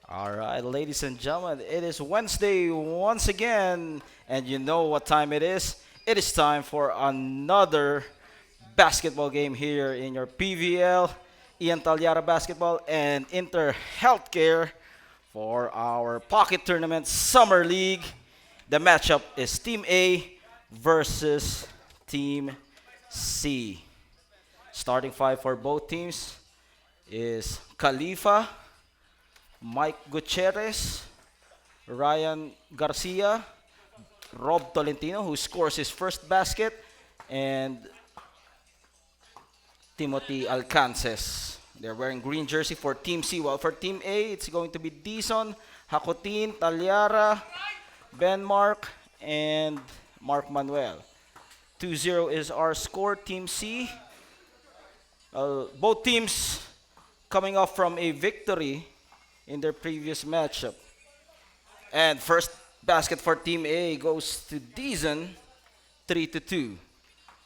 All right, ladies and gentlemen, it is Wednesday once again, and you know what time it is. It is time for another basketball game here in your PVL, Ian Tallara Basketball, and Inter Healthcare for our Pocket Tournament Summer League. The matchup is Team A versus Team C. Starting five for both teams is Khalifa, Mike Gutierrez, Ryan Garcia, Rob Tolentino, who scores his first basket, and Timothy Alcances. They're wearing green jersey for Team C. While for Team A, it's going to be Dison, Hakutin, Talyara, Ben Mark, and Mark Manuel. 2-0 is our score, Team C. Both teams coming off from a victory in their previous matchup. And first basket for Team A goes to Deason, 3-2.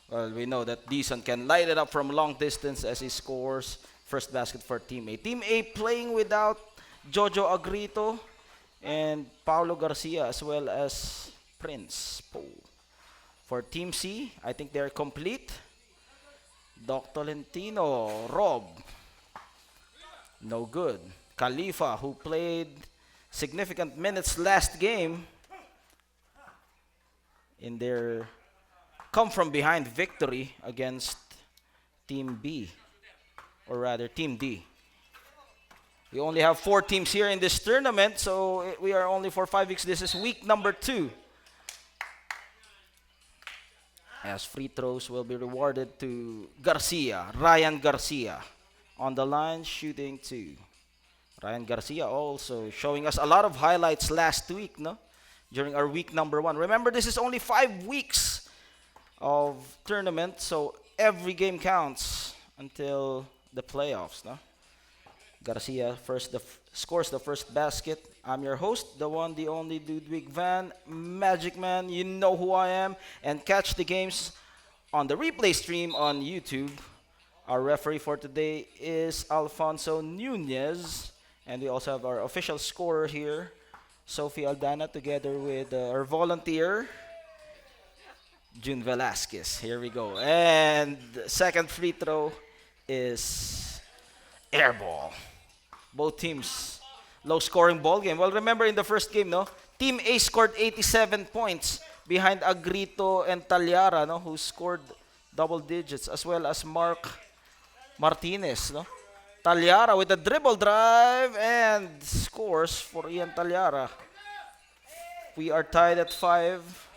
Well, we know that Deason can light it up from long distance as he scores first basket for Team A. Team A playing without Jojo Agrito and Paulo Garcia as well as Prince Poe. For Team C, I think they're complete. Doc Tolentino, Rob, no good. Khalifa, who played significant minutes last game in their come from behind victory against Team B, or rather Team D. We only have four teams here in this tournament, so we are only for 5 weeks. This is week number 2. As free throws will be rewarded to Garcia, Ryan Garcia, on the line shooting 2. Ryan Garcia also showing us a lot of highlights last week, no? During our week number 1. Remember, this is only 5 weeks of tournament, so every game counts until the playoffs, no? Garcia scores the first basket. I'm your host, the one, the only Ludwig Van, Magic Man. You know who I am. And catch the games on the replay stream on YouTube. Our referee for today is Alfonso Nunez. And we also have our official scorer here, Sophie Aldana, together with our volunteer, June Velasquez. Here we go. And the second free throw is air ball. Both teams low scoring ball game. Well, remember in the first game, no? Team A scored 87 points behind Agrito and Talyara, no, who scored double digits, as well as Mark Martinez, no? Talyara with a dribble drive and scores for Ian Talyara. We are tied at 5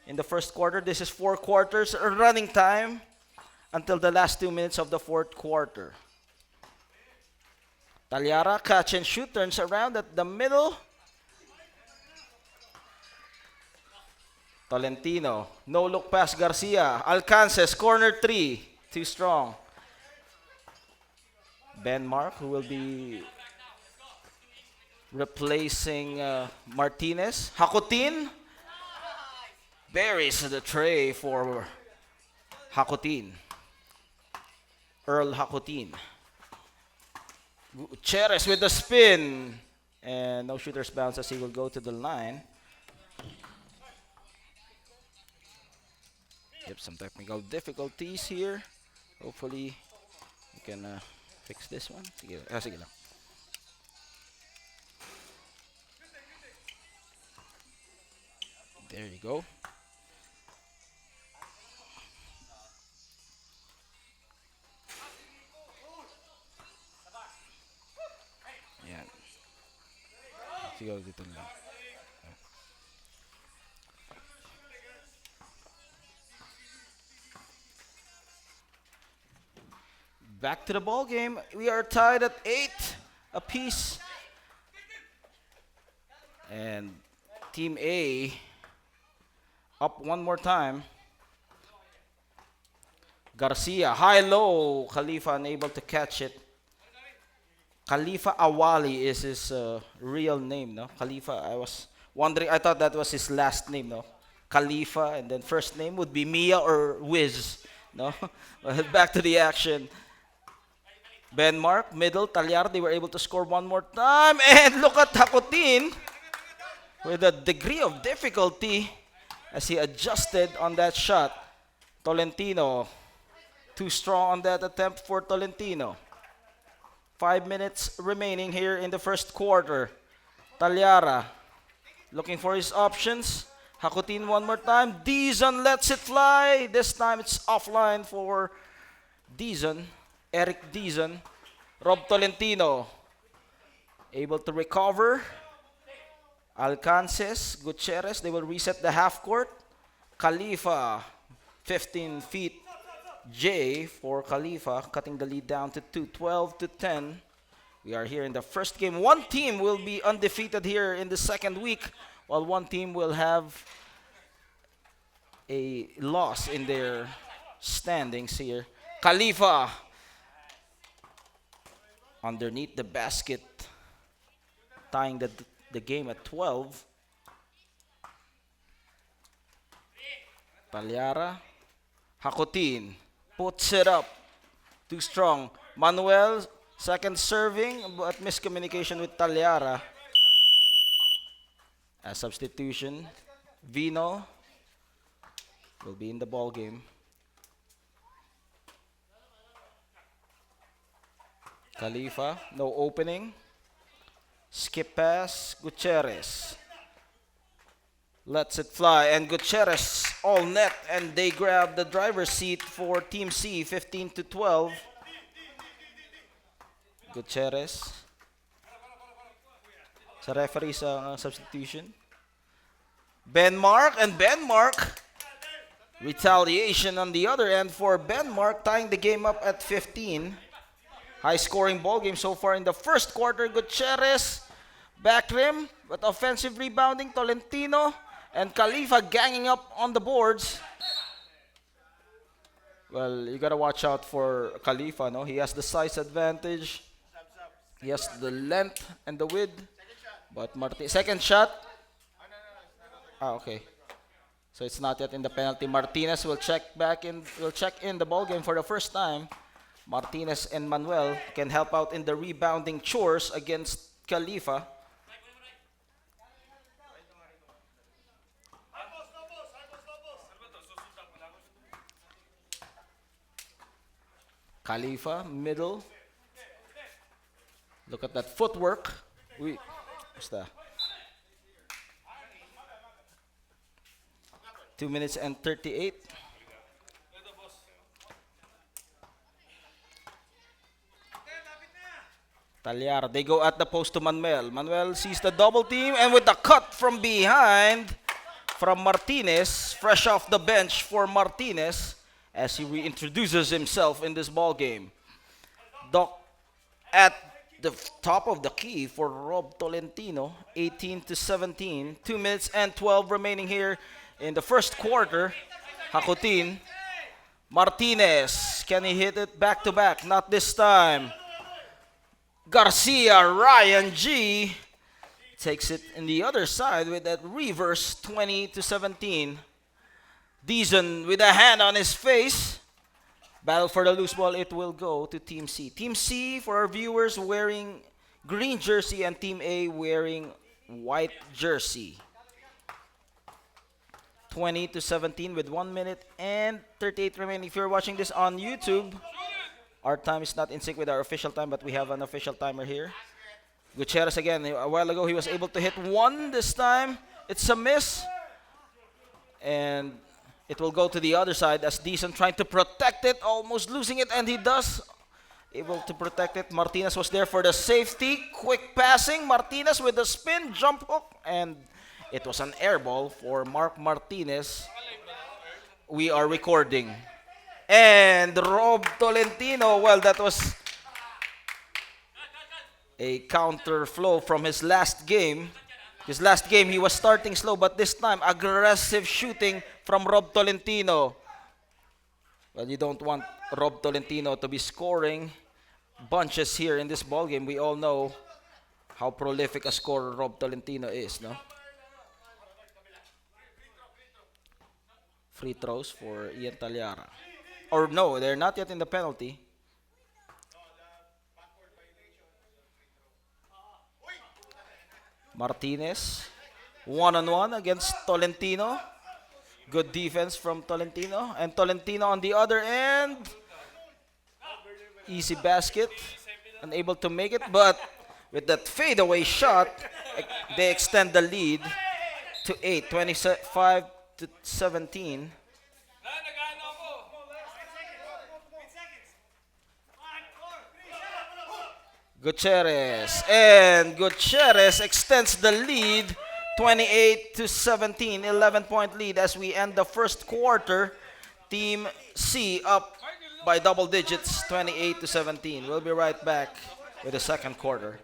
in the first quarter. This is 4 quarters running time until the last 2 minutes of the fourth quarter. Talyara, catch and shoot, turns around at the middle. Tolentino, no look pass Garcia. Alcances, corner 3, too strong. Ben Mark, who will be replacing Martinez. Hakutin buries the tray for Hakutin. Earl Hakutin. Cheres with the spin. And no shooter's bounce as he will go to the line. Yep, some technical difficulties here. Hopefully, we can fix this one. Sige lang. There you go. Yan. Sigaw dito lang. Back to the ball game. We are tied at 8 apiece. And Team A up one more time. Garcia, high-low. Khalifa unable to catch it. Khalifa Awali is his real name, no? Khalifa, I was wondering, I thought that was his last name, no? Khalifa, and then first name would be Mia or Wiz, no? Back to the action. Benmark, middle, Tallara, they were able to score one more time. And look at Hakutin with a degree of difficulty as he adjusted on that shot. Tolentino, too strong on that attempt for Tolentino. 5 minutes remaining here in the first quarter. Tallara looking for his options. Hakutin one more time. Dizon lets it fly. This time it's offline for Dizon. Eric Dizon. Rob Tolentino able to recover. Alcances, Gutierrez, they will reset the half court. Khalifa, 15 feet. J for Khalifa, cutting the lead down to 2, 12 to 10. We are here in the first game. One team will be undefeated here in the second week, while one team will have a loss in their standings here. Khalifa underneath the basket, tying the game at 12. Tallara, Hakutin puts it up, too strong. Manuel, second serving, but miscommunication with Tallara. A substitution, Vino will be in the ball game. Khalifa, no opening. Skip pass, Gutierrez. Lets it fly, and Gutierrez all net, and they grab the driver's seat for Team C, 15 to 12. Gutierrez. Sa referee sa substitution. Benmark, and Benmark. Retaliation on the other end for Benmark, tying the game up at 15. High-scoring ball game so far in the first quarter. Gutierrez, back rim, but offensive rebounding. Tolentino and Khalifa ganging up on the boards. Well, you gotta watch out for Khalifa, no? He has the size advantage. He has the length and the width. But second shot. Ah, okay. So it's not yet in the penalty. Martinez will check in the ball game for the first time. Martinez and Manuel can help out in the rebounding chores against Khalifa. Khalifa, middle. Look at that footwork. What's that? 2 minutes and 38. Tallara, they go at the post to Manuel. Manuel sees the double team, and with the cut from behind from Martinez, fresh off the bench for Martinez, as he reintroduces himself in this ball game. Doc at the top of the key for Rob Tolentino, 18 to 17. 2 minutes and 12 remaining here in the first quarter. Hakutin, Martinez, can he hit it back to back? Not this time. Garcia, Ryan G takes it in the other side with that reverse, 20 to 17. Dizon with a hand on his face. Battle for the loose ball, it will go to Team C. Team C, for our viewers, wearing green jersey, and Team A wearing white jersey. 20 to 17 with 1 minute and 38 remaining. If you're watching this on YouTube, our time is not in sync with our official time, but we have an official timer here. Gutierrez again. A while ago, he was able to hit one. This time, it's a miss. And it will go to the other side as Dizon trying to protect it, almost losing it, and he does. Able to protect it. Martinez was there for the safety. Quick passing. Martinez with the spin, jump hook, and it was an air ball for Mark Martinez. We are recording. And Rob Tolentino, well, that was a counter flow from his last game. His last game, he was starting slow, but this time, aggressive shooting from Rob Tolentino. Well, you don't want Rob Tolentino to be scoring bunches here in this ball game. We all know how prolific a scorer Rob Tolentino is, no? Free throws for Ian Tallara. Or no, they're not yet in the penalty. Martinez, one-on-one against Tolentino. Good defense from Tolentino. And Tolentino on the other end. Easy basket. Unable to make it, but with that fadeaway shot, they extend the lead to 8, 25 to 17. Gutierrez, and Gutierrez extends the lead 28 to 17, 11-point lead as we end the first quarter. Team C up by double digits, 28 to 17. We'll be right back with the second quarter.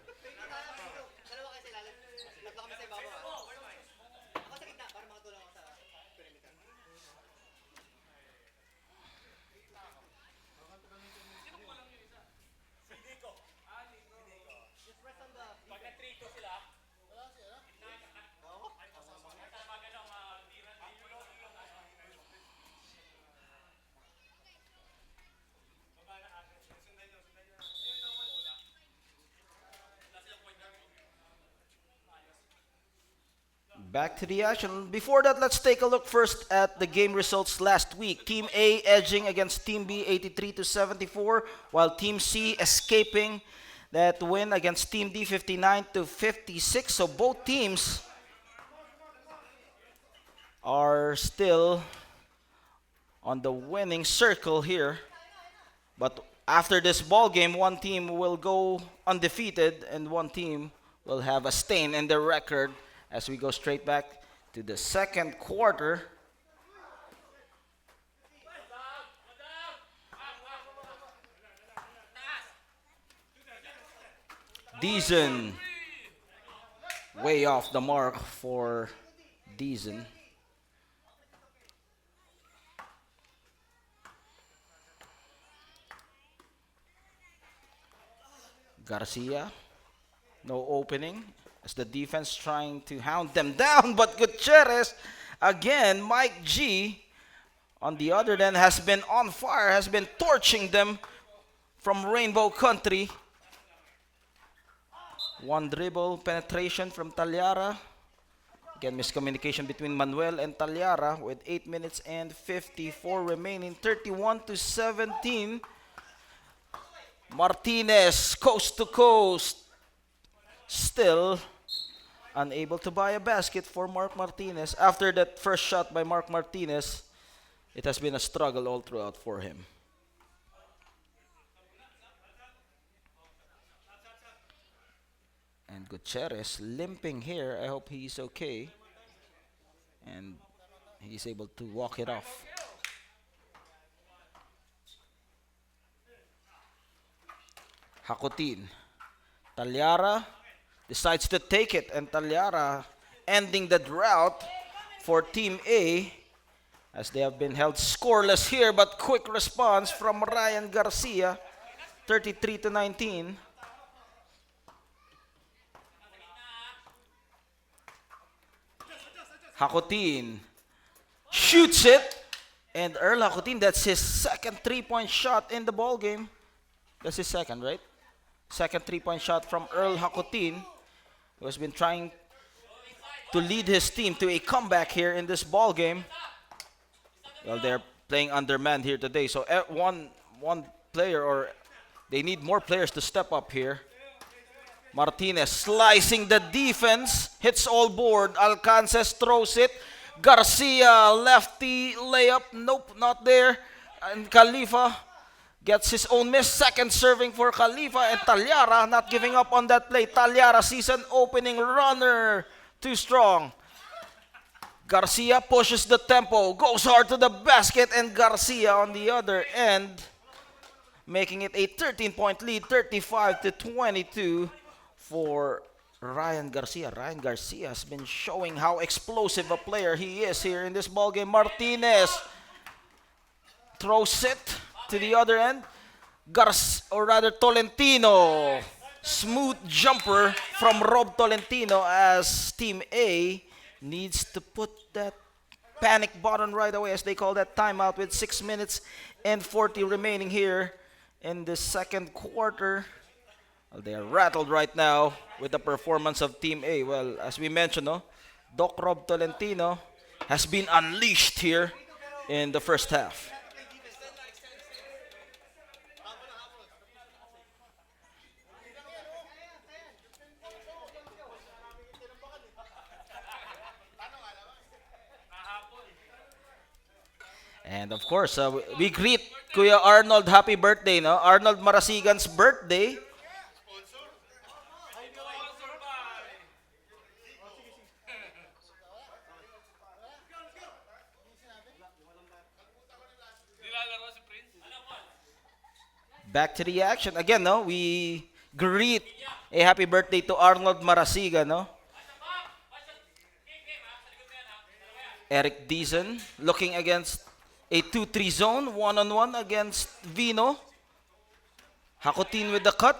Back to the action. Before that, let's take a look first at the game results last week. Team A edging against Team B 83 to 74, while Team C escaping that win against Team D 59 to 56. So both teams are still on the winning circle here. But after this ball game, one team will go undefeated and one team will have a stain in their record as we go straight back to the second quarter. Deason, way off the mark for Deason. Garcia, no opening as the defense trying to hound them down, but Gutierrez, again, Mike G, on the other end, has been on fire, has been torching them from Rainbow Country. One dribble penetration from Tallara. Again, miscommunication between Manuel and Tallara with 8 minutes and 54 remaining. 31 to 17. Martinez, coast to coast. Still unable to buy a basket for Mark Martinez. After that first shot by Mark Martinez, it has been a struggle all throughout for him. And Gutierrez limping here. I hope he's okay. And he's able to walk it off. Hakutin. Tallara decides to take it, and Tallara ending the drought for Team A as they have been held scoreless here, but quick response from Ryan Garcia, 33 to 19. Hakutin shoots it, and Earl Hakutin, that's his second three-point shot in the ball game. That's his second, right? Second three-point shot from Earl Hakutin, who has been trying to lead his team to a comeback here in this ball game. Well, they're playing undermanned here today, so one player, or they need more players to step up here. Martinez slicing the defense, hits all board. Alcances throws it. Garcia, lefty layup, nope, not there. And Khalifa gets his own miss. Second serving for Khalifa, and Tallara not giving up on that play. Tallara sees an opening runner. Too strong. Garcia pushes the tempo, goes hard to the basket, and Garcia on the other end, making it a 13-point lead, 35 to 22 for Ryan Garcia. Ryan Garcia has been showing how explosive a player he is here in this ballgame. Martinez throws it to the other end. Tolentino. Smooth jumper from Rob Tolentino as Team A needs to put that panic button right away, as they call that timeout, with 6 minutes and 40 remaining here in the second quarter. Well, they are rattled right now with the performance of Team A. Well, as we mentioned, no, Doc Rob Tolentino has been unleashed here in the first half. And of course, we greet Kuya Arnold happy birthday, no? Arnold Marasigan's birthday. Back to the action. Again, no, we greet a happy birthday to Arnold Marasigan, no? Eric Deason looking against a 2-3 zone, one-on-one against Vino. Hakutin with the cut.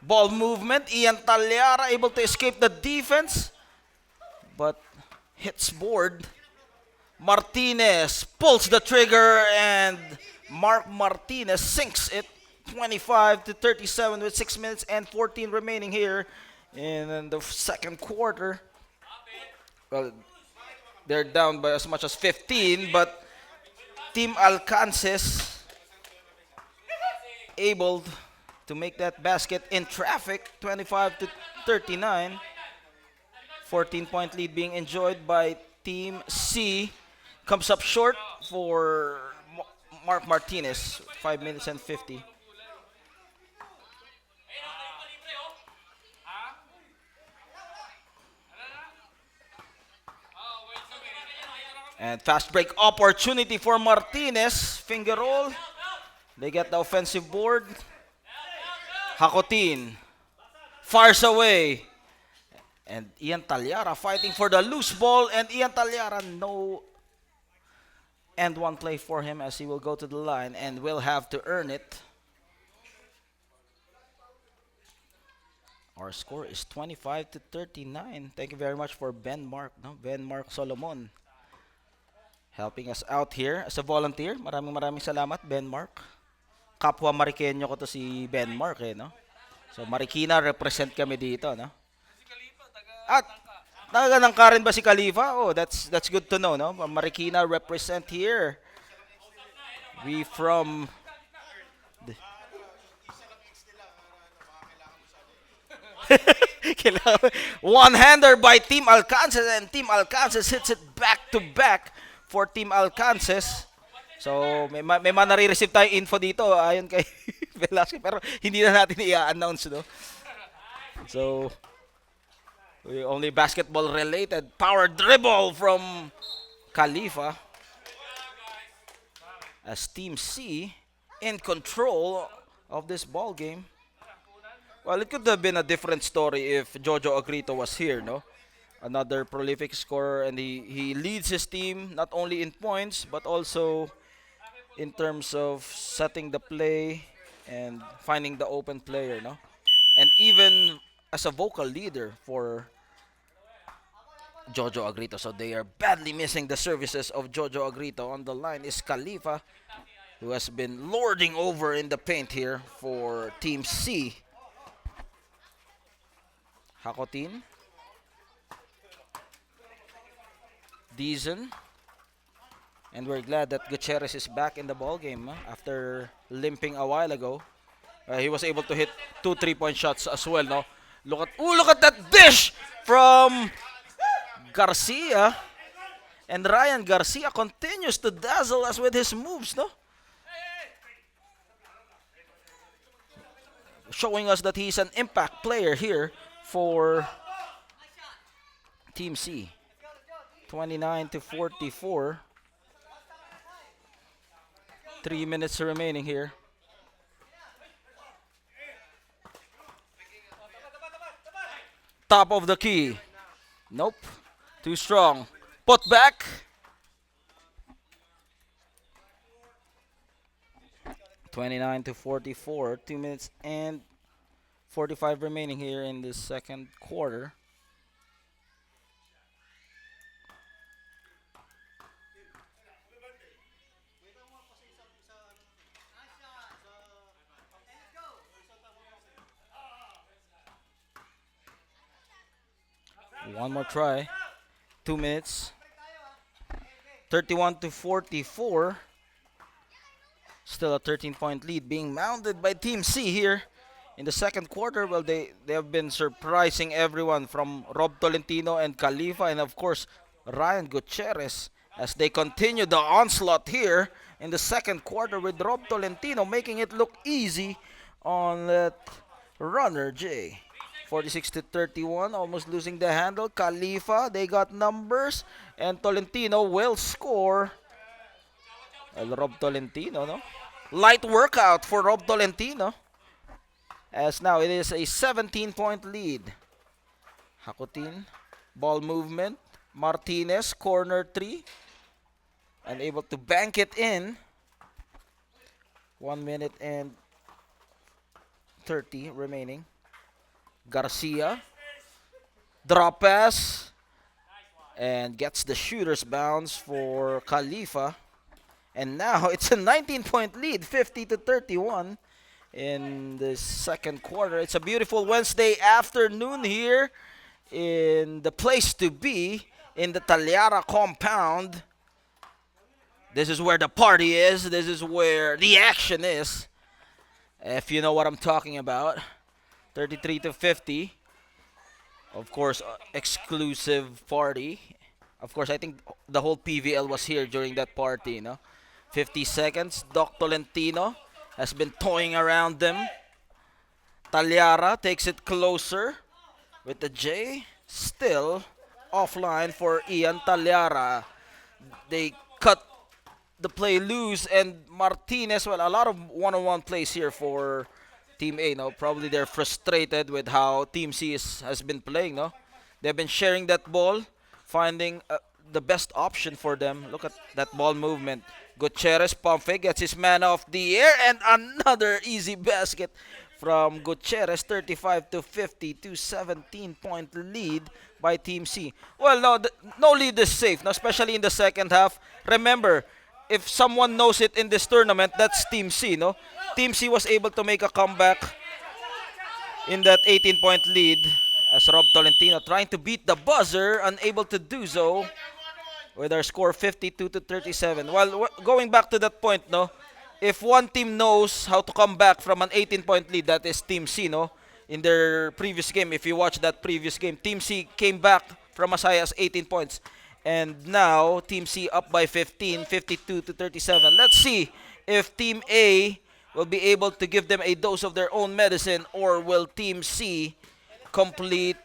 Ball movement. Ian Tallara able to escape the defense, but hits board. Martinez pulls the trigger and Mark Martinez sinks it 25 to 37 with 6 minutes and 14 remaining here in the second quarter. Well, they're down by as much as 15, but Team Alcances able to make that basket in traffic 25 to 39. 14-point lead being enjoyed by Team C. Comes up short for Mark Martinez, 5 minutes and 50. And fast break opportunity for Martinez. Finger roll. They get the offensive board. Hakotin fires away. And Ian Tallara fighting for the loose ball. And Ian Tallara, no and one play for him as he will go to the line and will have to earn it. Our score is 25 to 39. Thank you very much for Ben Mark, no? Ben Mark Solomon helping us out here as a volunteer. Maraming salamat, Ben Mark. Kapwa Marikenyo ko to si Ben Mark, eh, no? So Marikina represent kami dito, no? At taga ng Karen ba si Khalifa? Oh, that's good to know, no? Marikina represent here. We from one-hander by Team Alcances, and Team Alcances hits it back to back for Team Alcances. So may nare-receive tayo info dito ayon kay Velasquez, pero hindi na natin i-announce, no? So we only basketball related. Power dribble from Khalifa as Team C in control of this ball game. Well, it could have been a different story if Jojo Agrito was here, no? Another prolific scorer, and he leads his team not only in points but also in terms of setting the play and finding the open player, no? And even as a vocal leader for Jojo Agrito. So they are badly missing the services of Jojo Agrito. On the line is Khalifa, who has been lording over in the paint here for Team C. Hakotin. Deason. And we're glad that Gutierrez is back in the ball game after limping a while ago. He was able to hit 2 3-point shots as well, no? Look at that dish from Garcia. And Ryan Garcia continues to dazzle us with his moves, no? Showing us that he's an impact player here for Team C. 29 to 44. 3 minutes remaining here. Top of the key. Nope. Too strong. Put back. (29 to 44). 2 minutes and 45 remaining here in the second quarter. One more try. 2 minutes. 31 to 44. Still a 13-point lead being mounted by Team C here in the second quarter. Well, they have been surprising everyone from Rob Tolentino and Khalifa, and of course Ryan Gutierrez, as they continue the onslaught here in the second quarter with Rob Tolentino making it look easy on that runner Jay. 46 to 31, almost losing the handle. Khalifa, they got numbers, and Tolentino will score. Rob Tolentino, no? Light workout for Rob Tolentino. As now it is a 17-point lead. Hakutin, ball movement. Martinez, corner three. Unable to bank it in. 1 minute and 30 remaining. Garcia, drop pass. And gets the shooter's bounce for Khalifa. And now it's a 19-point lead, 50 to 31 in the second quarter. It's a beautiful Wednesday afternoon here in the place to be in the Tallara compound. This is where the party is. This is where the action is. If you know what I'm talking about. 33 to 50. Of course, exclusive party. Of course, I think the whole PVL was here during that party, 50 seconds. Doc Tolentino has been toying around them. Tallara takes it closer with the J. Still offline for Ian Tallara. They cut the play loose, and Martinez, well, a lot of one-on-one plays here for Team A. Probably they're frustrated with how Team C has been playing. They've been sharing that ball, finding the best option for them. Look at that ball movement. Gutierrez pump fake, gets his man off the air, and another easy basket from Gutierrez. 35 to 50, 17-point lead by Team C. Well, no lead is safe, especially in the second half. Remember, if someone knows it in this tournament, that's Team C. Team C was able to make a comeback in that 18-point lead as Rob Tolentino trying to beat the buzzer, unable to do so with our score 52 to 37. Well, going back to that point, if one team knows how to come back from an 18-point lead, that is Team C, in their previous game. If you watch that previous game, Team C came back from as high as 18 points. And now, Team C up by 15, 52 to 37. Let's see if Team A will be able to give them a dose of their own medicine, or will Team C complete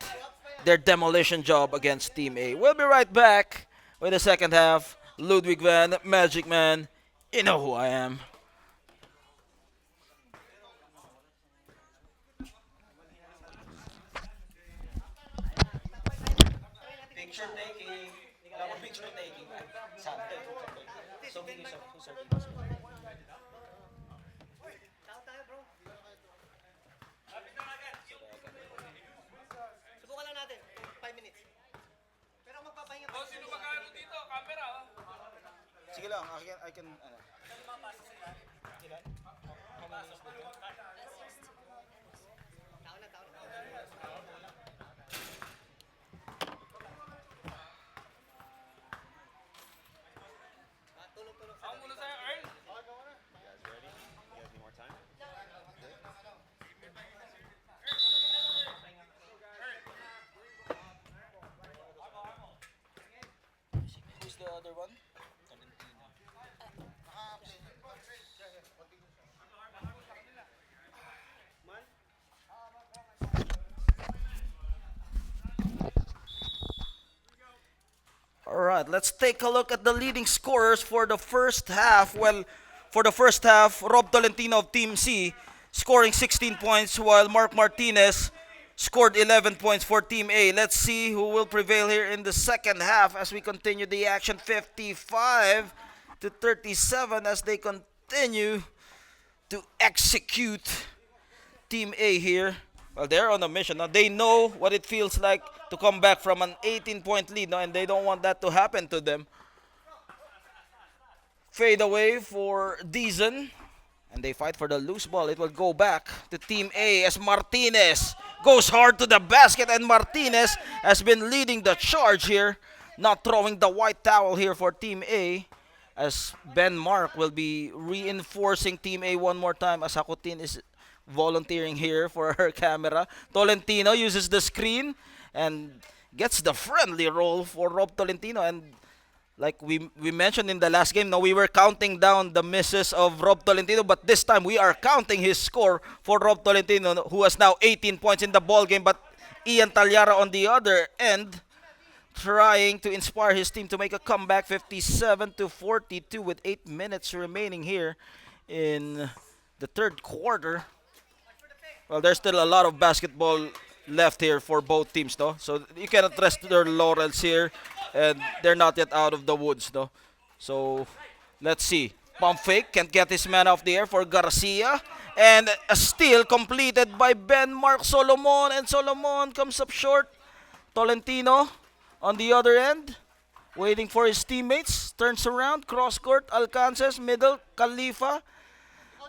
their demolition job against Team A. We'll be right back with the second half. Ludwig Van, Magic Man, you know who I am. Picture taking. Picture taking. Subukan lang natin. 5 minutes. Pero magpapahinga pa. Sino magkano dito? Camera, oh. Sige lang, I can Ilan? Tao na. Tulog. Ako muna sa'yo, Earl. Who's the other one? All right, let's take a look at the leading scorers for the first half. Well, for the first half, Rob Tolentino of Team C scoring 16 points, while Mark Martinez scored 11 points for Team A. Let's see who will prevail here in the second half as we continue the action. 55 to 37 as they continue to execute Team A here. Well, they're on a mission. Now, they know what it feels like to come back from an 18-point lead, and they don't want that to happen to them. Fade away for Deason. And they fight for the loose ball. It will go back to Team A as Martinez goes hard to the basket. And Martinez has been leading the charge here. Not throwing the white towel here for Team A. As Ben Mark will be reinforcing Team A one more time as Hakutin is volunteering here for her camera. Tolentino uses the screen and gets the friendly roll for Rob Tolentino. And like we mentioned in the last game, no, we were counting down the misses of Rob Tolentino, but this time we are counting his score for Rob Tolentino, who has now 18 points in the ball game. But Ian Tallara on the other end, trying to inspire his team to make a comeback, 57-42 with 8 minutes remaining here in the third quarter. Well, there's still a lot of basketball left here for both teams, though. So you cannot rest their laurels here, and they're not yet out of the woods, though. So let's see. Pump fake, can't get his man off the air for Garcia. And a steal completed by Ben Mark Solomon, and Solomon comes up short. Tolentino on the other end, waiting for his teammates. Turns around, cross court, Alcances, middle, Khalifa.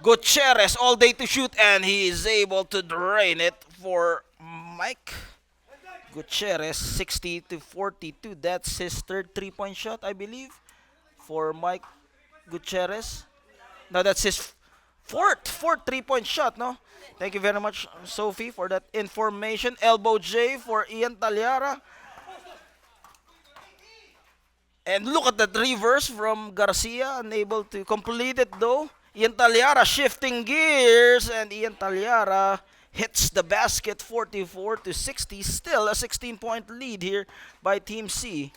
Gutierrez all day to shoot, and he is able to drain it for Mike Gutierrez. 60-42. That's his third 3-point shot, I believe, for Mike Gutierrez. No, that's his fourth 3-point shot, no? Thank you very much, Sophie, for that information. Elbow J for Ian Tallara. And look at that reverse from Garcia, unable to complete it though. Ian Tallara shifting gears, and Ian Tallara hits the basket, 44-60. Still a 16-point lead here by Team C.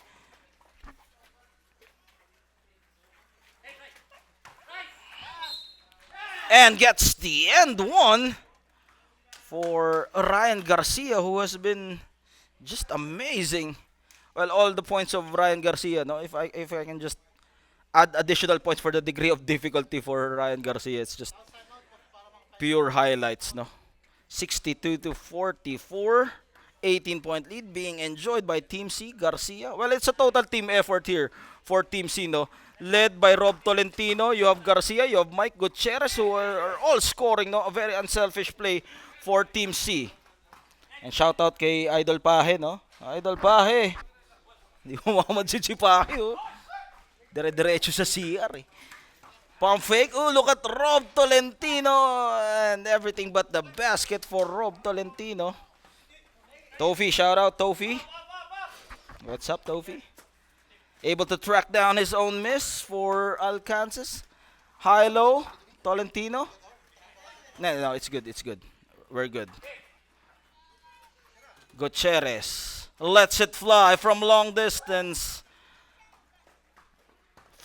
And gets the end one for Ryan Garcia, who has been just amazing. Well, all the points of Ryan Garcia, no, if I can just add additional points for the degree of difficulty for Ryan Garcia, it's just pure highlights, no. 62-44, 18-point lead being enjoyed by Team C. Garcia. Well, it's a total team effort here for Team C, no. Led by Rob Tolentino, you have Garcia, you have Mike Gutierrez, who are all scoring, no. A very unselfish play for Team C. And shout out kay Idol Pahe, no. Idol Pahe. Hindi mo makamad si Pahe, oh. Dire-diretso sa CR, eh. Pump fake. Oh, look at Rob Tolentino. And everything but the basket for Rob Tolentino. Tofi, shout out, Tofi. What's up, Tofi? Able to track down his own miss for Alcances. High-low, Tolentino. No, it's good, it's good. We're good. Gutierrez lets it fly from long distance.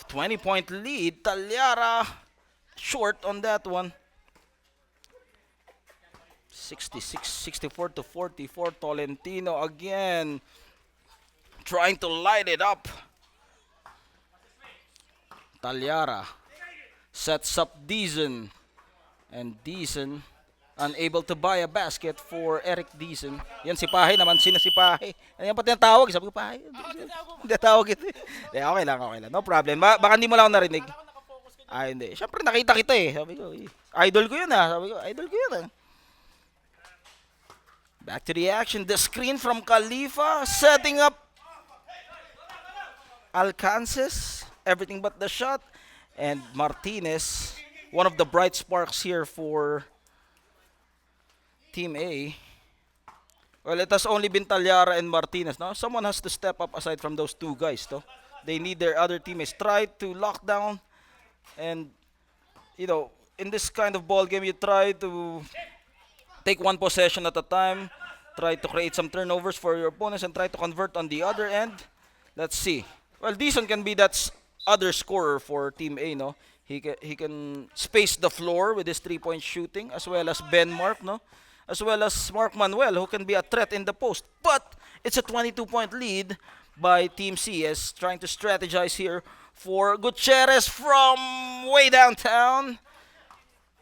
20-point lead. Tallara short on that one. 64-44. Tolentino again trying to light it up. Tallara sets up Deason, and Deason unable to buy a basket for Eric Deason. Yan si Pahe naman, sino si Pahe? Ano yan pa tinatawag? Sabi ko, Pahe. Hindi tawag ito. Okay lang, okay lang. No problem. Baka hindi mo lang ako narinig. Ah, hindi. Siyempre nakita kita eh. Sabi ko, idol ko yun ah. Sabi ko, idol ko yun ah. Back to the action. The screen from Khalifa, setting up Alcances. Everything but the shot. And Martinez, one of the bright sparks here for Team A. Well, it has only been Tallara and Martinez. Now, someone has to step up aside from those two guys, though. They need their other teammates. Try to lock down. And, you know, in this kind of ball game, you try to take one possession at a time. Try to create some turnovers for your opponents and try to convert on the other end. Let's see. Well, Deason can be that other scorer for Team A, no? He can space the floor with his three-point shooting, as well as Ben Mark, no? As well as Mark Manuel, who can be a threat in the post. But it's a 22-point lead by Team C as trying to strategize here for Gutierrez from way downtown.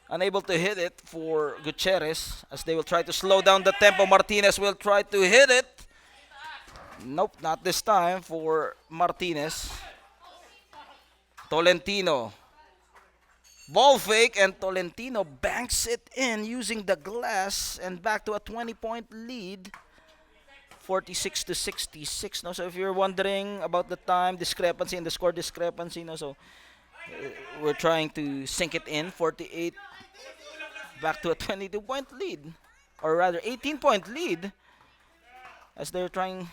Unable to hit it for Gutierrez as they will try to slow down the tempo. Martinez will try to hit it. Nope, not this time for Martinez. Tolentino. Ball fake, and Tolentino banks it in using the glass, and back to a 20-point lead, 46 to 66. No, so if you're wondering about the time discrepancy and the score discrepancy, no, so we're trying to sink it in. 48 back to a 22-point lead, or rather 18-point lead, as they're trying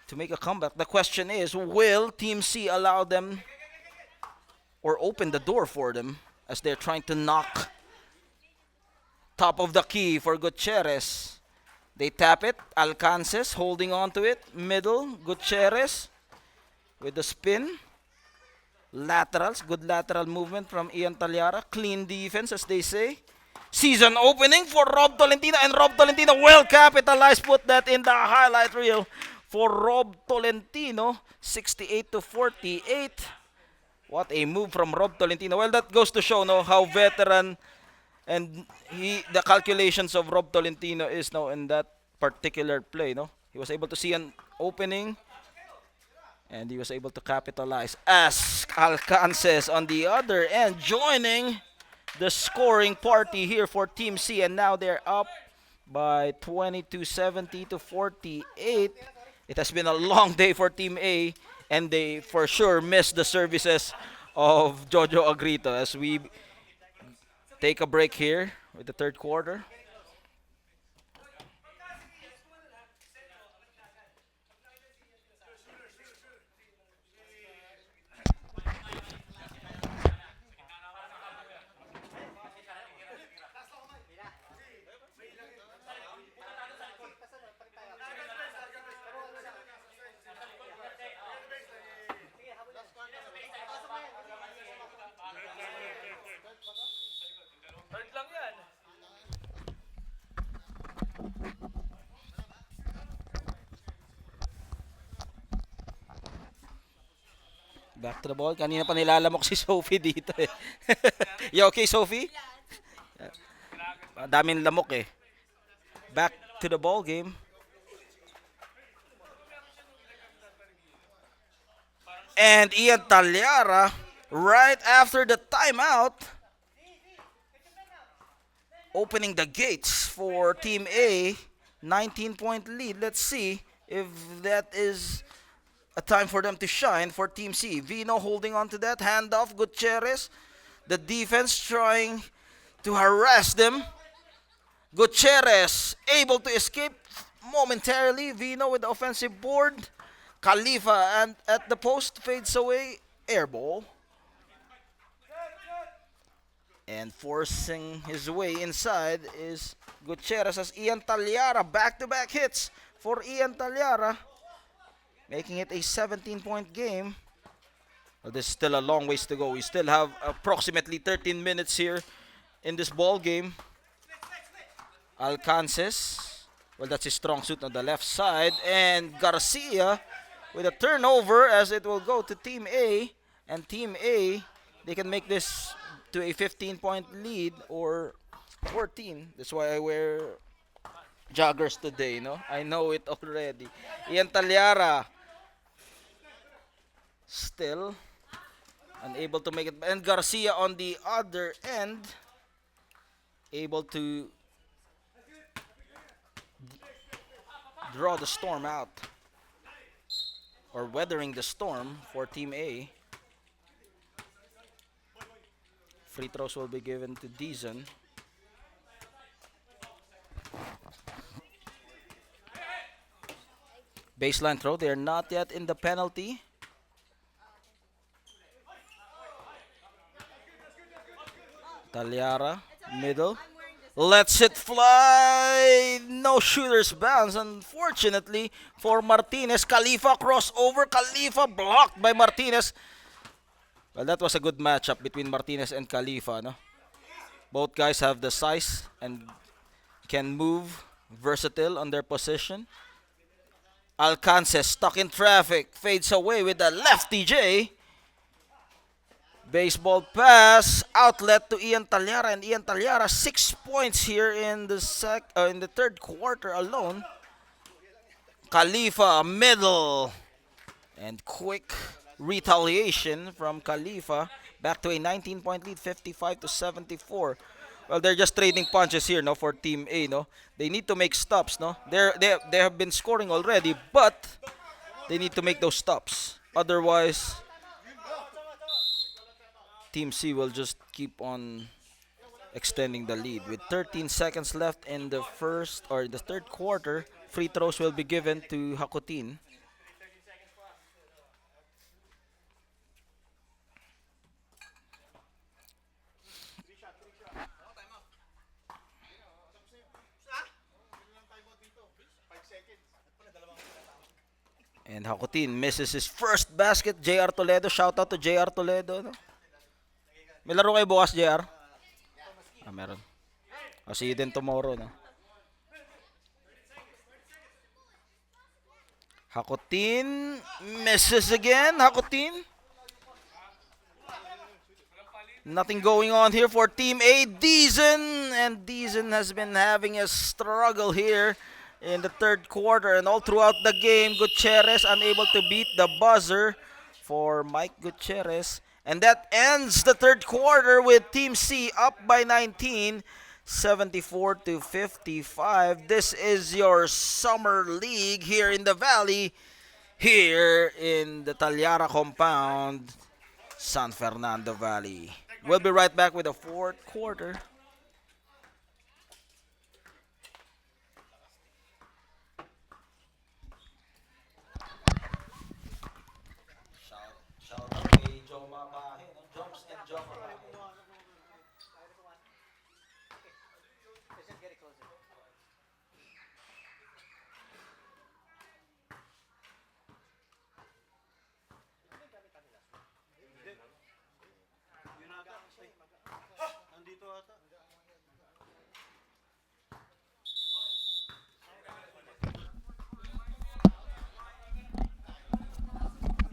to make a comeback. The question is, will Team C allow them or open the door for them as they're trying to knock top of the key for Gutierrez? They tap it. Alcances holding on to it. Middle. Gutierrez with the spin. Laterals. Good lateral movement from Ian Tallara. Clean defense, as they say. Season opening for Rob Tolentino. And Rob Tolentino well capitalized. Put that in the highlight reel for Rob Tolentino. 68 to 48. What a move from Rob Tolentino. Well, that goes to show no how veteran and the calculations of Rob Tolentino is now in that particular play. No, he was able to see an opening, and he was able to capitalize. As Alcances on the other end joining the scoring party here for Team C, and now they're up by 22-70 to 48. It has been a long day for Team A, and they for sure missed the services of Jojo Agrito as we take a break here with the third quarter. Third lang yan. Back to the ball. Kanina pa nilalamok si Sophie dito eh. You okay, Sophie? Daming lamok eh. Back to the ball game. And Ian Tallara, right after the timeout, opening the gates for Team A. 19-point lead. Let's see if that is a time for them to shine for Team C. Vino holding on to that. Handoff. Gutierrez. The defense trying to harass them. Gutierrez able to escape momentarily. Vino with the offensive board. Khalifa and at the post fades away. Air ball. And forcing his way inside is Gutierrez as Ian Tallara. Back-to-back hits for Ian Tallara, making it a 17-point game. Well, there's still a long ways to go. We still have approximately 13 minutes here in this ball game. Alcances. Well, that's his strong suit on the left side. And Garcia with a turnover as it will go to Team A. And Team A, they can make this to a 15-point lead or 14. That's why I wear joggers today, no? I know it already. Ian Tallara still unable to make it. And Garcia on the other end able to draw the storm out or weathering the storm for Team A. Free throws will be given to Dizon. Baseline throw. They are not yet in the penalty. Tallara, middle. Lets it fly. No shooter's bounce, unfortunately, for Martinez. Khalifa crossover. Khalifa blocked by Martinez. Well, that was a good matchup between Martinez and Khalifa, no? Both guys have the size and can move, versatile on their position. Alcances stuck in traffic, fades away with a lefty J. Baseball pass, outlet to Ian Tallara, and Ian Tallara 6 points here in the third quarter alone. Khalifa middle and quick retaliation from Khalifa Back to a 19-point lead, 55 to 74. Well, they're just trading punches here, no, for Team A, no. They need to make stops, no. They have been scoring already, but they need to make those stops. Otherwise, Team C will just keep on extending the lead. With 13 seconds left in the first or the third quarter, free throws will be given to Hakutin. And Hakutin misses his first basket. JR Toledo, shout out to JR Toledo. No? May laro kayo bukas, JR? Ah, meron. I'll see you then tomorrow. No? Hakutin misses again. Hakutin. Nothing going on here for Team A. Deason. And Deason has been having a struggle here in the third quarter. And all throughout the game, Gutierrez unable to beat the buzzer for Mike Gutierrez. And that ends the third quarter with Team C up by 19, 74 to 55. This is your summer league here in the Valley, here in the Tallara compound, San Fernando Valley. We'll be right back with the fourth quarter. Shout out kay Joe Mabahe, no? Jumps and Joe Mabahe. Get it closer. Nandito ata.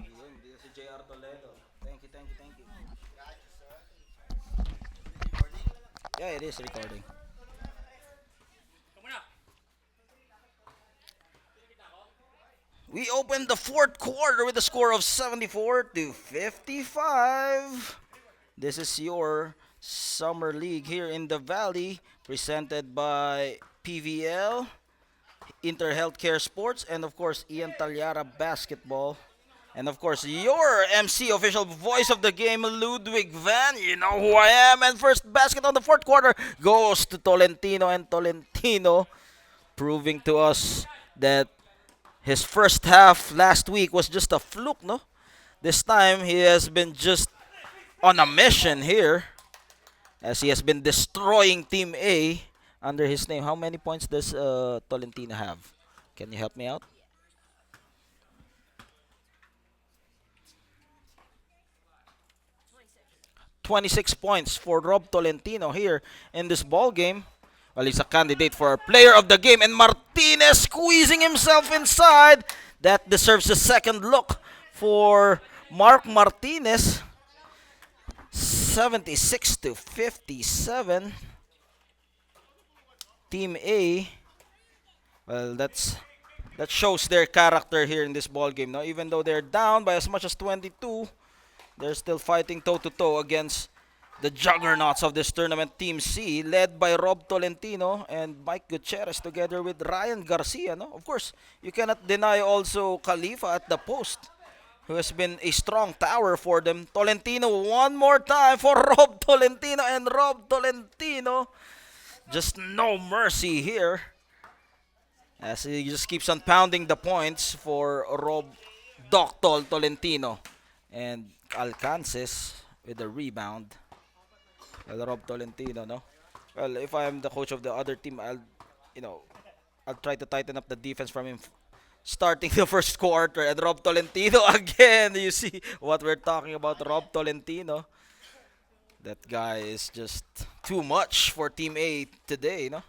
Yun, dito si JR Toledo. Thank you, thank you, thank you. Yeah, it is recording. We opened the fourth quarter with a score of 74 to 55. This is your summer league here in the Valley, presented by PVL, Interhealth Care Sports, and of course Ian Tallara Basketball. And of course, your MC, official voice of the game, Ludwig Van. You know who I am. And first basket on the fourth quarter goes to Tolentino. And Tolentino proving to us that his first half last week was just a fluke, no? This time, he has been just on a mission here as he has been destroying Team A under his name. How many points does Tolentino have? Can you help me out? 26 points for Rob Tolentino here in this ball game. Well, he's a candidate for player of the game, and Martinez squeezing himself inside. That deserves a second look for Mark Martinez. 76 to 57. Team A. Well, that shows their character here in this ball game. No, even though they're down by as much as 22, they're still fighting toe to toe against the juggernauts of this tournament, Team C, led by Rob Tolentino and Mike Gutierrez together with Ryan Garcia. No, of course, you cannot deny also Khalifa at the post, who has been a strong tower for them. Tolentino one more time for Rob Tolentino, and Rob Tolentino, just no mercy here as he just keeps on pounding the points for Rob Doctol Tolentino. And Alcances with the rebound. Well, Rob Tolentino, no? Well, if I am the coach of the other team, you know, I'll try to tighten up the defense from him starting the first quarter. And Rob Tolentino again. You see what we're talking about, Rob Tolentino. That guy is just too much for Team A today, no?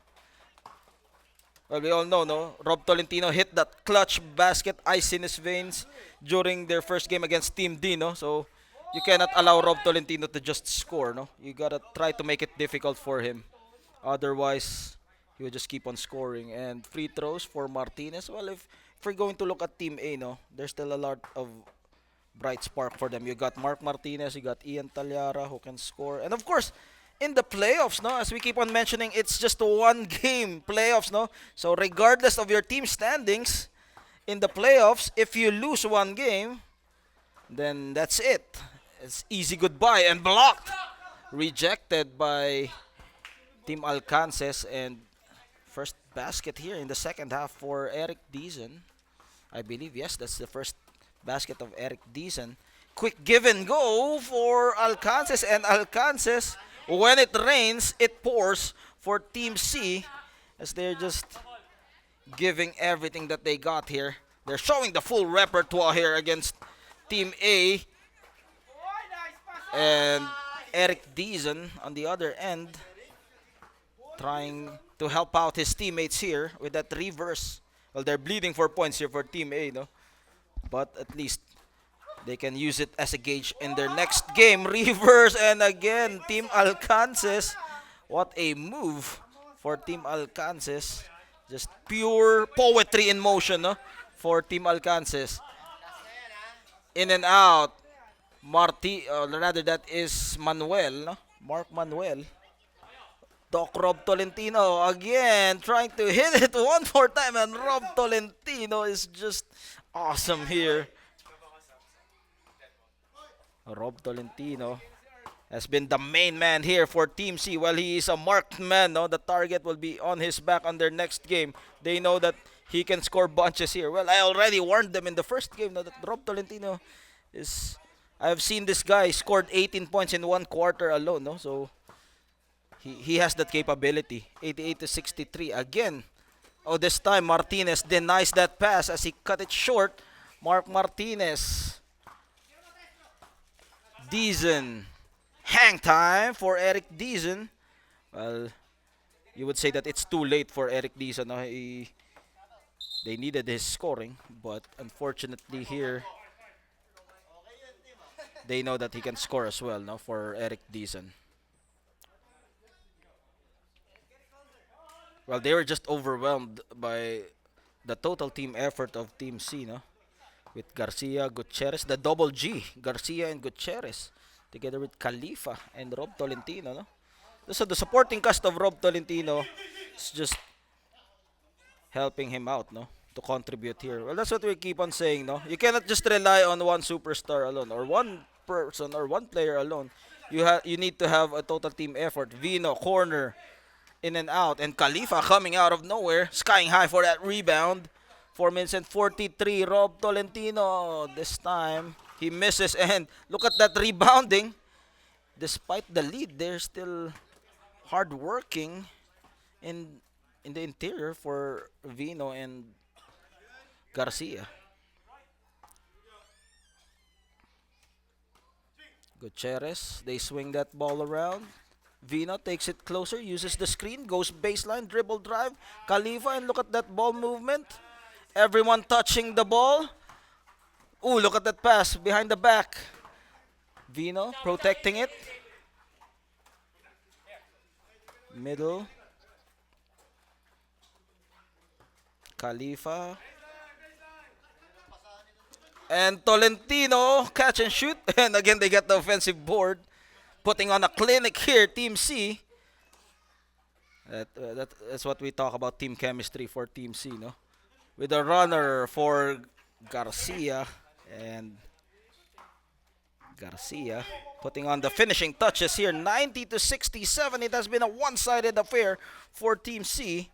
Well, we all know, no? Rob Tolentino hit that clutch basket, ice in his veins during their first game against Team D, no? So you cannot allow Rob Tolentino to just score, no? You gotta try to make it difficult for him. Otherwise, he will just keep on scoring. And free throws for Martinez. Well, if we're going to look at Team A, no, there's still a lot of bright spark for them. You got Mark Martinez, you got Ian Tallara who can score. And of course, in the playoffs, no, as we keep on mentioning, it's just a one game playoffs, no. So regardless of your team standings in the playoffs, if you lose one game, then that's it. It's easy goodbye and blocked. Rejected by Team Alcances and first basket here in the second half for Eric Deason. I believe, yes, that's the first basket of Eric Deason. Quick give and go for Alcances, and Alcances, when it rains, it pours for Team C as they're just giving everything that they got here. They're showing the full repertoire here against Team A, and Eric Deason on the other end trying to help out his teammates here with that reverse. Well, they're bleeding for points here for Team A, no? But at least they can use it as a gauge in their next game. Reverse, and again, Team Alcances. What a move for Team Alcances. Just pure poetry in motion, no? For Team Alcances. In and out. Rather that is Manuel, no? Mark Manuel. Doc Rob Tolentino again trying to hit it one more time, and Rob Tolentino is just awesome here. Rob Tolentino has been the main man here for Team C. While he is a marked man, no, the target will be on his back on their next game. They know that he can score bunches here. Well, I already warned them in the first game, no, that Rob Tolentino is. I've seen this guy scored 18 points in one quarter alone, no, so. He has that capability. 88 to 63 again. Oh, this time Martinez denies that pass as he cut it short. Mark Martinez. Deason. Hang time for Eric Deason. Well, you would say that it's too late for Eric Deason. No? They needed his scoring, but unfortunately here, they know that he can score as well, no, for Eric Deason. Well, they were just overwhelmed by the total team effort of Team C, no? With Garcia, Gutierrez, the double G, Garcia and Gutierrez, together with Khalifa and Rob Tolentino, no? So the supporting cast of Rob Tolentino is just helping him out, no? To contribute here. Well, that's what we keep on saying, no? You cannot just rely on one superstar alone or one person or one player alone. You need to have a total team effort. Vino, corner, in and out, and Khalifa coming out of nowhere, skying high for that rebound. 4 minutes and 43. Rob Tolentino this time he misses, and look at that rebounding. Despite the lead, they're still hard working in the interior for Vino and Garcia. Gutierrez, they swing that ball around. Vino takes it closer, uses the screen, goes baseline, dribble drive. Khalifa, and look at that ball movement. Everyone touching the ball. Ooh, look at that pass behind the back. Vino protecting it. Middle. Khalifa. And Tolentino, catch and shoot. And again, they get the offensive board. Putting on a clinic here, Team C. That's what we talk about, team chemistry for Team C, no? With a runner for Garcia, and Garcia putting on the finishing touches here. 90 to 67. It has been a one-sided affair for Team C.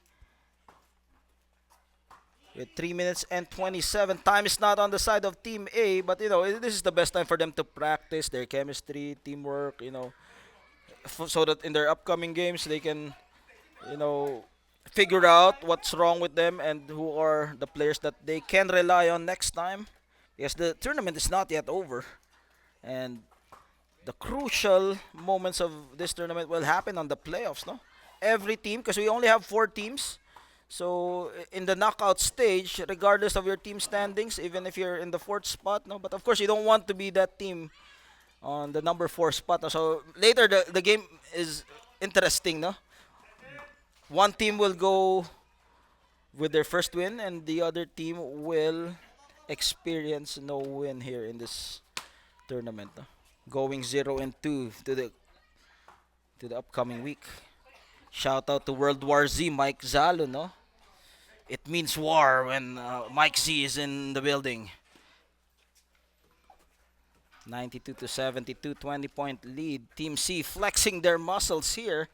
With 3 minutes and 27. Time is not on the side of Team A, but you know, this is the best time for them to practice their chemistry, teamwork, you know, so that in their upcoming games they can, you know, figure out what's wrong with them and who are the players that they can rely on next time. Yes, the tournament is not yet over, and the crucial moments of this tournament will happen on the playoffs, no? Every team, because we only have 4 teams. So in the knockout stage, regardless of your team standings, even if you're in the 4th spot, no, but of course you don't want to be that team on the number 4 spot. No? So later the game is interesting, no? One team will go with their first win, and the other team will experience no win here in this tournament. No? Going 0-2 to the upcoming week. Shout out to World War Z, Mike Zalo, no? It means war when Mike Z is in the building. 92 to 72, 20-point lead. Team C flexing their muscles here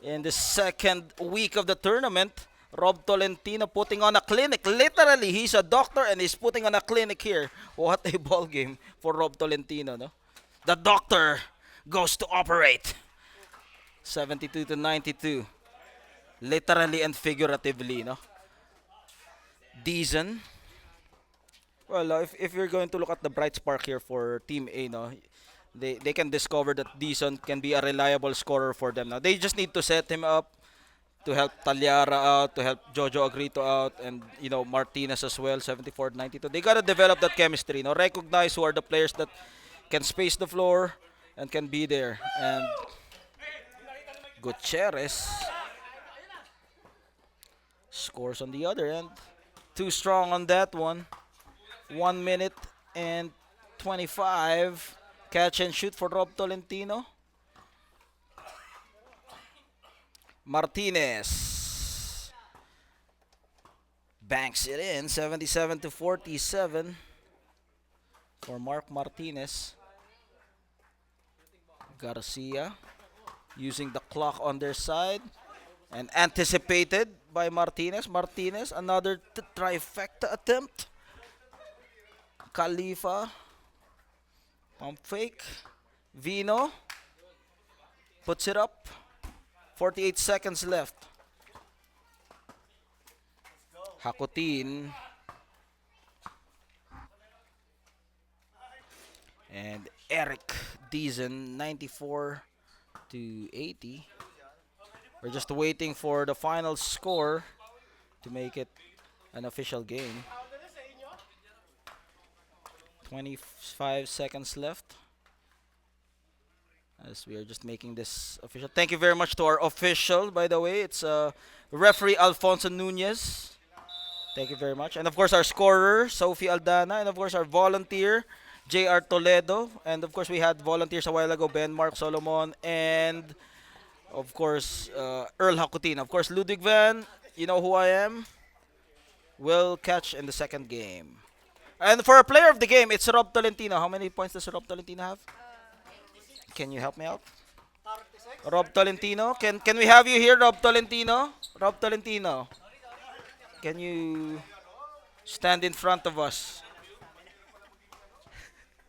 in the second week of the tournament. Rob Tolentino putting on a clinic. Literally, he's a doctor and he's putting on a clinic here. What a ball game for Rob Tolentino, no? The doctor goes to operate. 72 to 92. Literally and figuratively, no? Deason. Well, if you're going to look at the bright spark here for Team A, no, they can discover that Deason can be a reliable scorer for them. Now they just need to set him up to help Tallara out, to help Jojo Agrito out, and Martinez as well. 74-92. They gotta develop that chemistry. No, recognize who are the players that can space the floor and can be there. And Gutierrez scores on the other end. Too strong on that one. 1 minute and 25. Catch and shoot for Rob Tolentino. Martinez banks it in. 77 to 47 for Mark Martinez. Garcia using the clock on their side and anticipated by Martinez. Martinez, another trifecta attempt. Khalifa, pump fake. Vino puts it up. 48 seconds left. Hakutin and Eric Deason, 94 to 80. We're just waiting for the final score to make it an official game. 25 seconds left as we are just making this official. Thank you very much to our official, by the way. It's referee Alfonso Nunez. Thank you very much. And of course our scorer, Sophie Aldana. And of course our volunteer, J.R. Toledo. And of course we had volunteers a while ago, Ben Mark Solomon. And of course Earl Hakutin. Of course Ludwig Van, you know who I am, will catch in the second game. And for a player of the game, it's Rob Tolentino. How many points does Rob Tolentino have? Can you help me out? 36. Rob Tolentino. Can we have you here, Rob Tolentino? Rob Tolentino. Can you stand in front of us?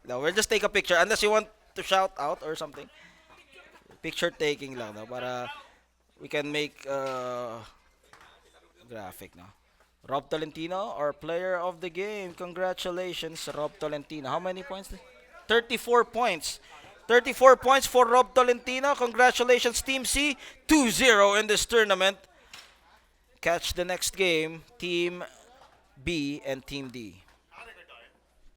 No, we'll just take a picture. Unless you want to shout out or something. Picture taking lang, no? Para we can make graphic, no? Rob Tolentino, our player of the game. Congratulations, Rob Tolentino. How many points? 34 points. 34 points for Rob Tolentino. Congratulations, Team C. 2-0 in this tournament. Catch the next game, Team B and Team D.